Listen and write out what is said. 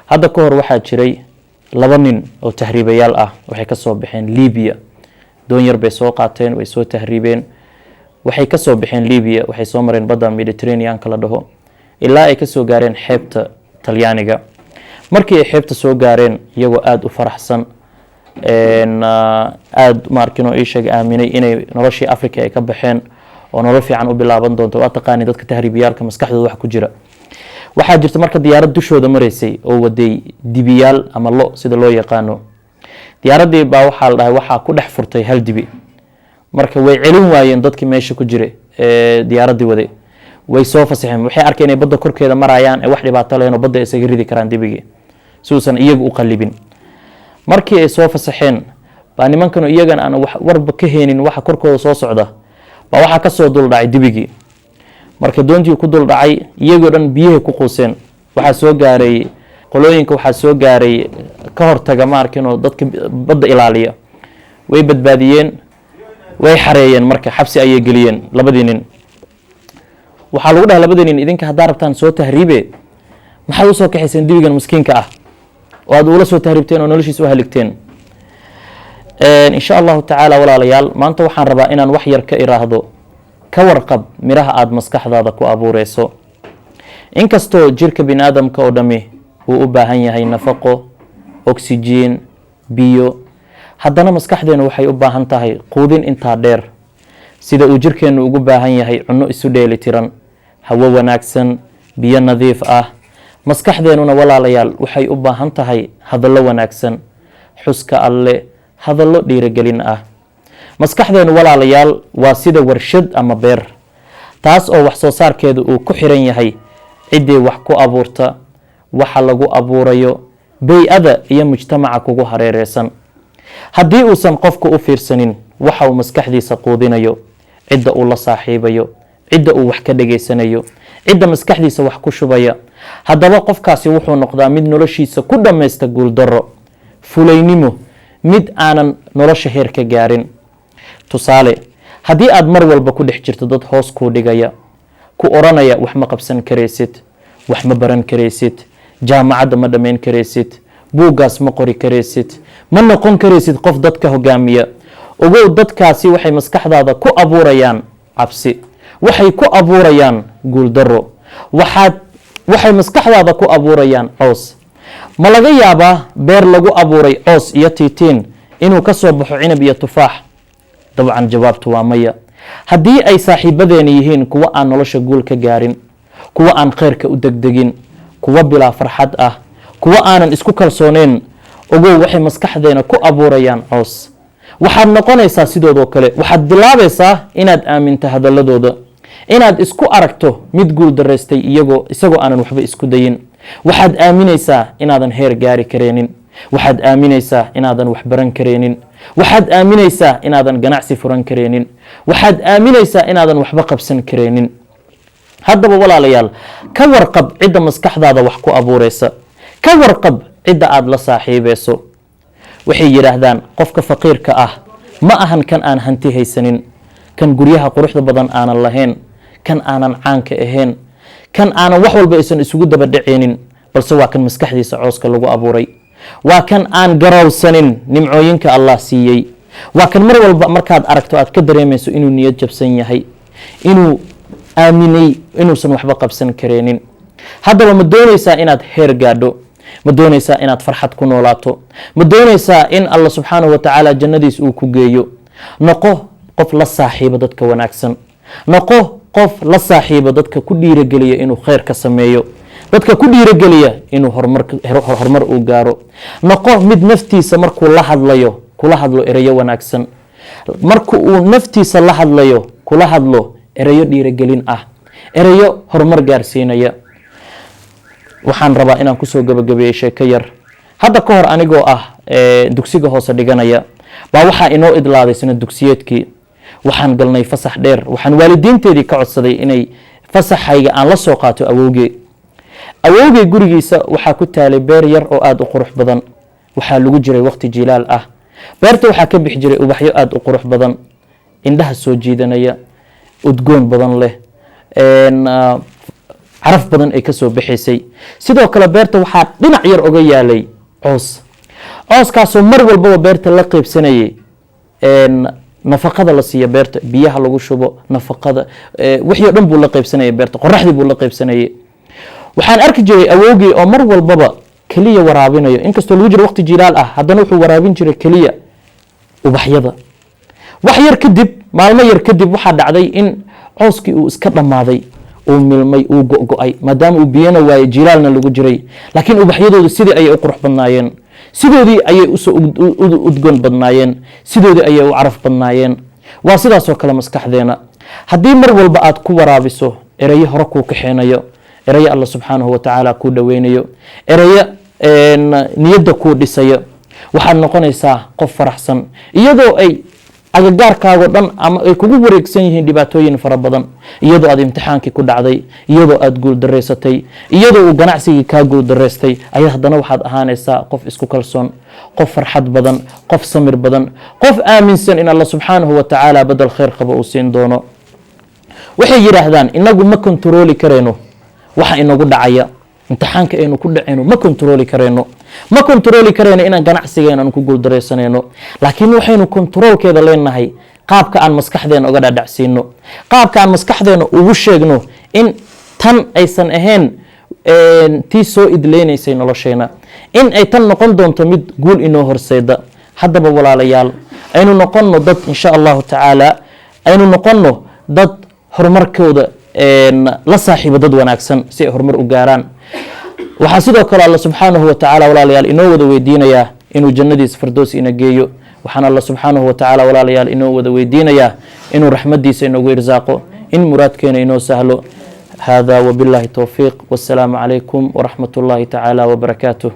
hadda ka hor waxaa jiray laba nin oo tahriibayaal ah waxay ka soo baxeen Liibiya doon yar bay soo qaateen way soo tahriibeen waxay ka soo baxeen Liibiya waxay soo mareen badda Mediterranean kala dhaho ilaa ay ka soo gaareen xeebta Talyaaniga markii ay xeebta soo gaareen iyagoo aad u faraxsan aad markino ii sheeg aaminay inay noloshii Afrika ay ka baxeen oo nolol fiican u bilaaban doonto waa taqaani dadka tahriibiyaalka maskaxdooda wax ku jira waxaa jirta marka diyaarad dushooda mareysay oo waday dibiyaal ama lo sida loo yaqaano diyaaradii baa waxaa la dhahay waxaa ku dhex furtay hal dibi marka way celin waayeen dadkii meesha ku jiray diyaaradii waday way soo fasaxeen waxay arkeen inay badda korkeeda marayaan wax dhibaato leh oo badda isaga ridi karaan dibigi suusan iyagu u qalibin markii ay soo fasaxeen baa nimankan iyagan aan warba ka heenin waxa korkooda soo socda baa waxa ka soo dul dhacay dibigi marka doontii ku dul dhacay iyagoo dhan biyaha ku quuseen waxa soo gaaray qolooyinka waxa soo gaaray ka hortaga markino dadka badda ilaaliya way badbaadiyeen way xareeyeen marka xabsi ayay geliyeen labadii nin waxa lagu dhahay labadii nin idinka hadaa rabtaan soo tahriibe maxay u soo kaxayseen dibigan miskiinka ah oo aad ula soo tahriibteen oo noloshiisa u haligteen insha Allah ta'ala walaalayaal maanta waxaan rabaa inaan wax yar ka iraahdo ka warqab miraha aad maskaxdaada ku abuureyso inkastoo jirka bini'aadamka oo dhami uu u baahan yahay nafaqo oxygen biyo haddana maskaxdeenu waxay u baahan tahay quudin intaa dheer sida uu jirkeenu ugu baahan yahay cunno isu dheelitiran hawo wanaagsan biyo nadiif ah maskaxdeenuna walaalayaal waxay u baahan tahay hadallo wanaagsan xuska alle hadallo dhiirigelin ah maskaxdeenu walaalayaal waa sida warshad ama beer taas oo wax soo saarkeedu uu ku xiran yahay cidii wax ku abuurta waxa lagu abuurayo bay'ada iyo mujtamaca kugu hareereysan haddii uusan qofku u fiirsanin waxa uu maskaxdiisa quudinayo cidda uu la saaxiibayo cidda uu wax ka dhageysanayo cidda maskaxdiisa wax ku shubaya haddaba qofkaasi wuxuu noqdaa mid noloshiisa ku dhammaysta guuldaro fulaynimo mid aanan nolosha heer ka gaarin tusaale haddii aad mar walba ku dhex jirto dad hoos kuu dhigaya ku oranaya wax ma qabsan karaysid wax ma baran karaysid jaamacadda ma dhammayn karaysid buuggaas ma qori karaysid ma noqon karaysid qof dadka hogaamiya ogow dadkaasi waxay maskaxdaada ku abuurayaan cabsi waxay ku abuurayaan guuldaro waxay maskaxdaada ku abuurayaan coos ma laga yaabaa beer lagu abuuray coos iyo tiitiin inuu ka soo baxo cinab iyo tufaax dabcan jawaabtu waa maya haddii ay saaxiibadeena yihiin kuwa aan nolosha guul ka gaarin kuwa aan khayrka u degdegin kuwa bilaa farxad ah kuwa aanan isku kalsooneen ogow waxay maskaxdeena ku abuurayaan coos waxaad noqonaysaa sidoodoo kale waxaad bilaabaysaa inaad aaminto hadaladooda inaad isku aragto mid guul daraystay isagoo aanan waxba isku dayin waxaad aaminaysaa inaadan heer gaari kareenin waxaad aaminaysaa inaadan wax baran kareenin waxaad aaminaysaa inaadan ganacsi furan kareenin waxaad aaminaysaa inaadan waxba qabsan kareenin haddaba walaalayaal ka warqab cidda maskaxdaada wax ku abuureysa ka warqab cidda aad la saaxiibeyso waxay yiraahdaan qofka faqiirka ah ma ahan kan aan hanti haysanin kan guryaha quruxda badan aanan lahayn kan aanan caanka ahayn kan aanan wax walba aysan isugu daba dhaceenin balse waa kan maskaxdiisa cooska lagu abuuray waa kan aan garawsanin nimcooyinka Allah siiyey waa kan mar walba markaad aragto aad ka dareemayso inuu niyad jabsan yahay inuu aaminay inuusan waxba qabsan kareenin haddaba ma doonaysaa inaad heer gaadho ma doonaysaa inaad farxad ku noolaato ma doonaysaa in Allah subxaanahu wa ta'ala jannadiis uu ku geeyo noqo qof la saaxiibo dadka wanaagsan noqo qof la saaxiibo dadka ku dhiirigeliya inuu khayr ka sameeyo dadka ku dhiirigeliya inuu horumar uu gaaro noqo mid naftiisa markuu la hadlayo kula hadlo erayo wanaagsan markuu uu naftiisa la hadlayo kula hadlo erayo dhiirigelin ah erayo horumar gaarsiinaya waxaan rabaa inaan kusoo gabagabeeyo sheeko yar hadda ka hor anigoo ah dugsiga hoose dhiganaya baa waxaa inoo idlaaday sanad dugsiyeedkii waxaan galnay fasax dheer waxaan waalidiinteedii ka codsaday inay fasaxayga aan la soo qaato awowgey gurigiisa waxaa ku taalay beer yar oo aad u qurux badan waxaa lagu jiray waqti jilaal ah beerta waxaa ka bixi jiray ubaxyo aad u qurux badan indhaha soo jiidanaya udgoon badan leh caraf badan ay kasoo baxaysay. sidoo kale beerta waxaa dhinac yar oga yaalay coos, cooskaasoo mar walbaba beerta la qeybsanayay nafaqada la siiya beerta, biyaha lagu shubo, nafaqada wixii oo dhan buu la qeybsanayay beerta, qoraxdii buu la qeybsanayay. waxaan arki jiray awowgii oo mar walbaba keliya waraabinayo, inkastoo lagu jiro waqti jilaal ah, haddana wuxuu waraabin jiray keliya ubaxyada. wax yar kadib, maalmo yar kadib, waxaa dhacday in cooskii uu iska dhammaaday, uu milmay, uu go-go-ay, maadaama uu biyana waayey, jilaalna lagu jiray. laakiin ubaxyadoodu sidii ayay u qurux badnaayeen, sidoodii ayay usoo udgoon badnaayeen, sidoodii ayay u caraf badnaayeen. waa sidaasoo kale maskaxdeena, haddii mar walba aad ku waraabiso erayo hore kuu kaxeynayo, erayo alla subxaanahu watacaala kuu dhaweynayo, erayo niyadda kuu dhisayo, waxaad noqonaysaa qof faraxsan, iyadoo ay agagaarkaago dhan ama ay kugu wareegsan yihiin dhibaatooyin fara badan, iyadoo aad imtixaankii ku dhacday, iyadoo aad guuldareysatay, iyadoo uu ganacsigii kaa guuldareystay, ayaa haddana waxaad ahaanaysaa qof isku kalsoon, qof farxad badan, qof samir badan, qof aaminsan in alla subxaanahu watacaala badal khayr qaba uu siin doono. waxay yidhaahdaan inagu ma kontarooli karayno waxa inagu dhacaya, imtixaanka aynu ku dhacayno ma kontarooli karayno, ma kontarooli karayno inaan ganacsigeena aan ku guuldareysanayno, laakiin waxaynu kontaroolkeeda leenahay qaabka aan maskaxdeena uga dhadhacsiino, qaabka aan maskaxdeena ugu sheegno in tan aysan ahayn tii soo idleynaysay nolosheena, in ay tan noqon doonto mid guul inoo horseeda. haddaba walaalayaal, aynu noqonno dad insha allahu tacaala, aynu noqonno dad horumarkooda la saaxiibo dad wanaagsan si ay horumar u gaaraan. waxaa sidoo kale alla subxaanahu watacaala walaalayaal inoo wada weydiinayaa inuu jannadiisa firdows ina geeyo. waxaan alla subxaanahu watacaala walaalayaal inoo wada weydiinayaa inuu raxmadiisa inoogu irsaaqo, in muraadkeena inoo sahlo. hada wabillahi towfiiq, wassalaamu calaykum waraxmat ullahi tacaala wabarakaatuh.